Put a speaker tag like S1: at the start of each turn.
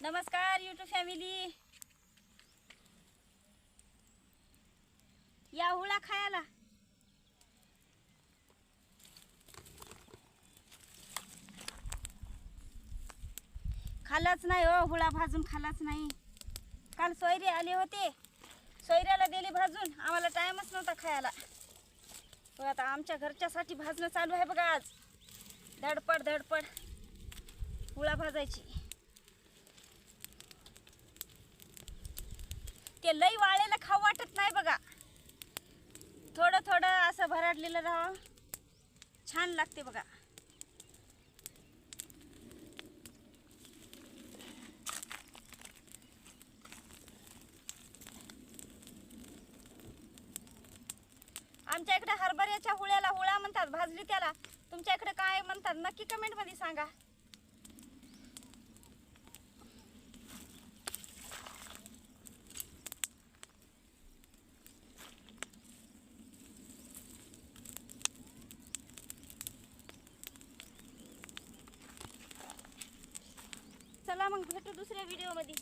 S1: नमस्कार YouTube family, या हुळा खायला. खाल्लाच नाही हो, हुळा भाजून खाल्लाच नाही. काल सोयरे आले होते, सोयऱ्याला दिले भाजून, आम्हाला टाइमच नव्हता खायला. बघा आता आमच्या घरच्यासाठी भाजणं चालू आहे बघा. आज धडपड धडपड हुळा भाजायची. ते लई वाळलेलं खाऊ वाटत नाही बघा. थोडं थोडं असं भराडलेलं राहावं, छान लागते बघा. आमच्या इकडे हरभऱ्याच्या हुळ्याला हुळा म्हणतात, भाजली त्याला. तुमच्या इकडे काय म्हणतात नक्की कमेंट मध्ये सांगा. चला मग भेटू दुसऱ्या व्हिडिओ मध्ये.